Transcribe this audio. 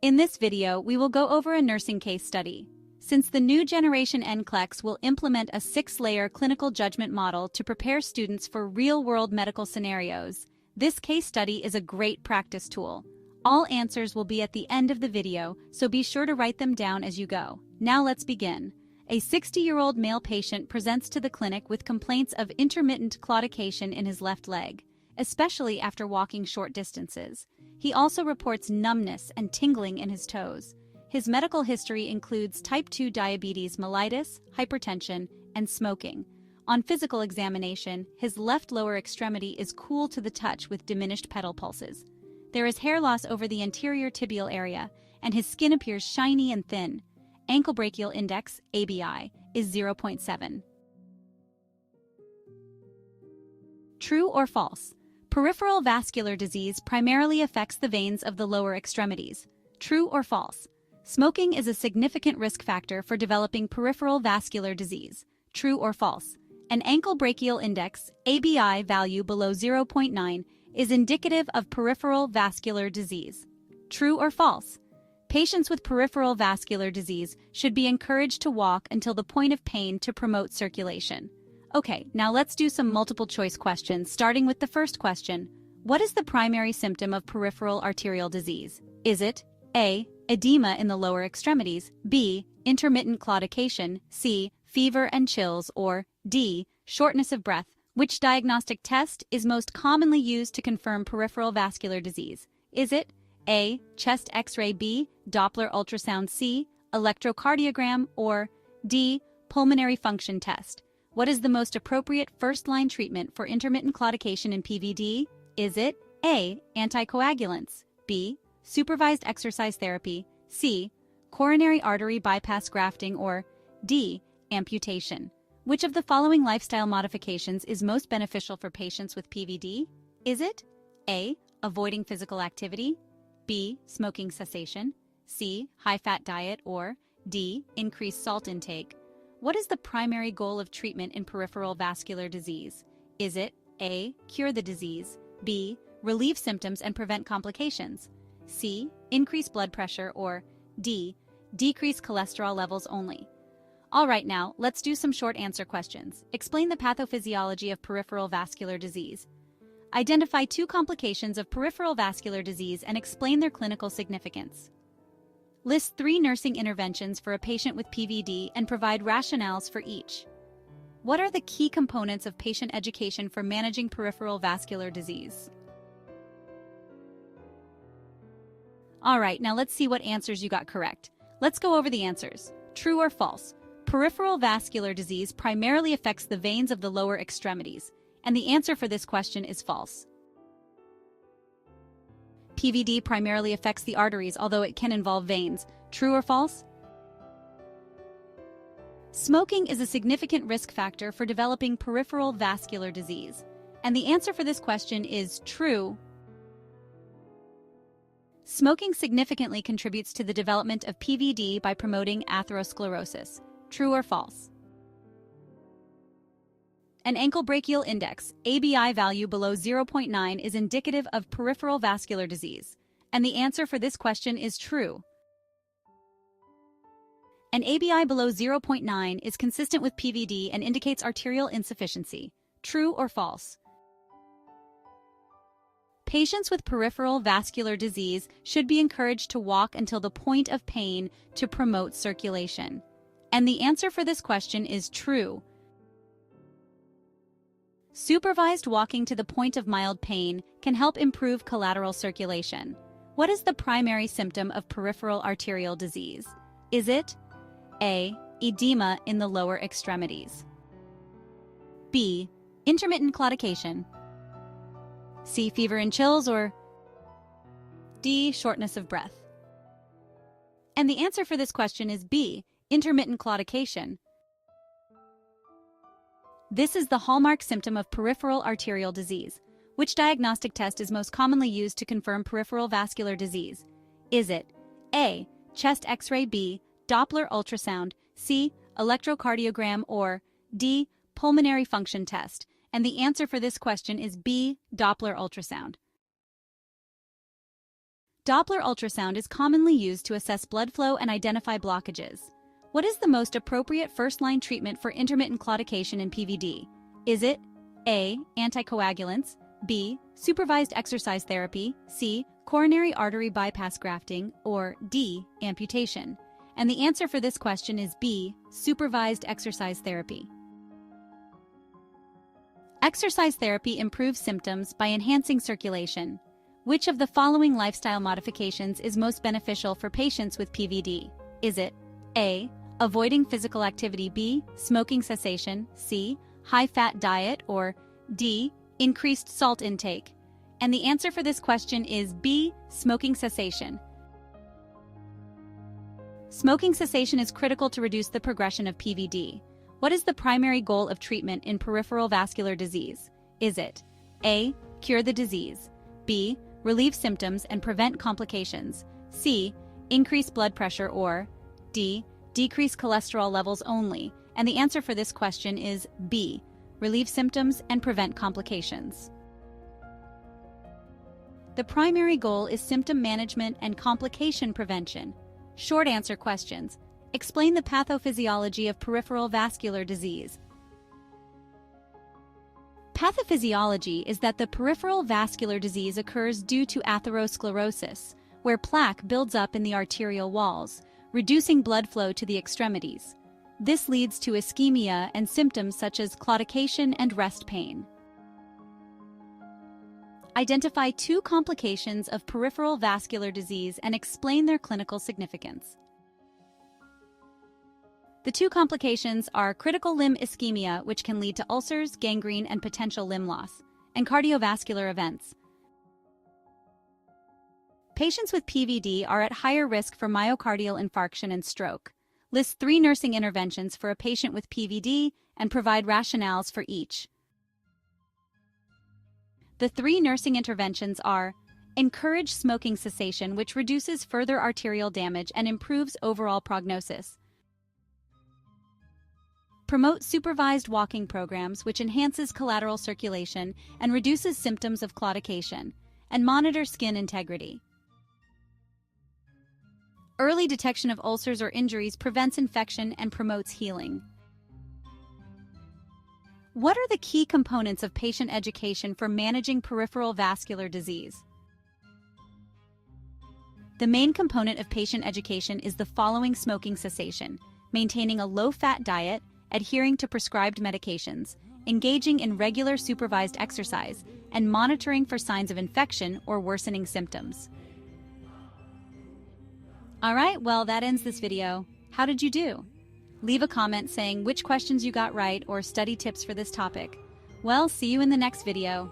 In this video, we will go over a nursing case study. Since the new generation Nclex will implement a 6-layer clinical judgment model to prepare students for real-world medical scenarios, this case study is a great practice tool. All answers will be at the end of the video, so be sure to write them down as you go. Now let's begin. A 60-year-old male patient presents to the clinic with complaints of intermittent claudication in his left leg, especially after walking short distances. He also reports numbness and tingling in his toes. His medical history includes type 2 diabetes mellitus, hypertension, and smoking. On physical examination, his left lower extremity is cool to the touch with diminished pedal pulses. There is hair loss over the anterior tibial area, and his skin appears shiny and thin. Ankle brachial index, ABI, is 0.7. True or false? Peripheral vascular disease primarily affects the veins of the lower extremities. True or false? Smoking is a significant risk factor for developing peripheral vascular disease. True or false? An ankle brachial index, ABI, value below 0.9 is indicative of peripheral vascular disease. True or false? Patients with peripheral vascular disease should be encouraged to walk until the point of pain to promote circulation. Okay, now let's do some multiple choice questions, starting with the first question. What is the primary symptom of peripheral arterial disease? Is it A, edema in the lower extremities, B, intermittent claudication, C, fever and chills, or D, shortness of breath? Which diagnostic test is most commonly used to confirm peripheral vascular disease? Is it A, chest X-ray, B, Doppler ultrasound, C, electrocardiogram, or D, pulmonary function test? What is the most appropriate first-line treatment for intermittent claudication in PVD? Is it A, anticoagulants, B, supervised exercise therapy, C, coronary artery bypass grafting, or D, amputation? Which of the following lifestyle modifications is most beneficial for patients with PVD? Is it A, avoiding physical activity, B, smoking cessation, C, high-fat diet, or D, increased salt intake? What is the primary goal of treatment in peripheral vascular disease? Is it A, cure the disease, B, relieve symptoms and prevent complications, C, increase blood pressure, or D, decrease cholesterol levels only? All right, now, let's do some short answer questions. Explain the pathophysiology of peripheral vascular disease. Identify 2 complications of peripheral vascular disease and explain their clinical significance. List 3 nursing interventions for a patient with PVD and provide rationales for each. What are the key components of patient education for managing peripheral vascular disease? All right, now let's see what answers you got correct. Let's go over the answers. True or false? Peripheral vascular disease primarily affects the veins of the lower extremities, and the answer for this question is false. PVD primarily affects the arteries, although it can involve veins. True or false? Smoking is a significant risk factor for developing peripheral vascular disease, and the answer for this question is true. Smoking significantly contributes to the development of PVD by promoting atherosclerosis. True or false? An ankle brachial index, ABI, value below 0.9 is indicative of peripheral vascular disease, and the answer for this question is true. An ABI below 0.9 is consistent with PVD and indicates arterial insufficiency. True or false? Patients with peripheral vascular disease should be encouraged to walk until the point of pain to promote circulation, and the answer for this question is true. Supervised walking to the point of mild pain can help improve collateral circulation. What is the primary symptom of peripheral arterial disease? Is it A, edema in the lower extremities, B, intermittent claudication, C, fever and chills, or D, shortness of breath? And the answer for this question is B, intermittent claudication. This is the hallmark symptom of peripheral arterial disease. Which diagnostic test is most commonly used to confirm peripheral vascular disease? Is it A, chest X-ray, B, Doppler ultrasound, C, electrocardiogram, or D, pulmonary function test? And the answer for this question is B, Doppler ultrasound. Doppler ultrasound is commonly used to assess blood flow and identify blockages. What is the most appropriate first-line treatment for intermittent claudication in PVD? Is it A. Anticoagulants, B. Supervised exercise therapy, C. Coronary artery bypass grafting, or D. Amputation? And the answer for this question is B. Supervised exercise therapy. Exercise therapy improves symptoms by enhancing circulation. Which of the following lifestyle modifications is most beneficial for patients with PVD? Is it A. Avoiding physical activity, B. Smoking cessation, C. High-fat diet, or D. Increased salt intake? And the answer for this question is B. Smoking cessation. Smoking cessation is critical to reduce the progression of PVD. What is the primary goal of treatment in peripheral vascular disease? Is it A. Cure the disease, B. Relieve symptoms and prevent complications, C. Increase blood pressure, or D. Decrease cholesterol levels only? And the answer for this question is B. Relieve symptoms and prevent complications. The primary goal is symptom management and complication prevention. Short answer questions. Explain the pathophysiology of peripheral vascular disease. Pathophysiology is that the peripheral vascular disease occurs due to atherosclerosis, where plaque builds up in the arterial walls, reducing blood flow to the extremities. This leads to ischemia and symptoms such as claudication and rest pain. Identify 2 complications of peripheral vascular disease and explain their clinical significance. The 2 complications are critical limb ischemia, which can lead to ulcers, gangrene, and potential limb loss, and cardiovascular events. Patients with PVD are at higher risk for myocardial infarction and stroke. List 3 nursing interventions for a patient with PVD and provide rationales for each. The 3 nursing interventions are: encourage smoking cessation, which reduces further arterial damage and improves overall prognosis; promote supervised walking programs, which enhances collateral circulation and reduces symptoms of claudication; and monitor skin integrity. Early detection of ulcers or injuries prevents infection and promotes healing. What are the key components of patient education for managing peripheral vascular disease? The main component of patient education is the following: smoking cessation, maintaining a low-fat diet, adhering to prescribed medications, engaging in regular supervised exercise, and monitoring for signs of infection or worsening symptoms. Alright, well, that ends this video. How did you do? Leave a comment saying which questions you got right or study tips for this topic. Well, see you in the next video.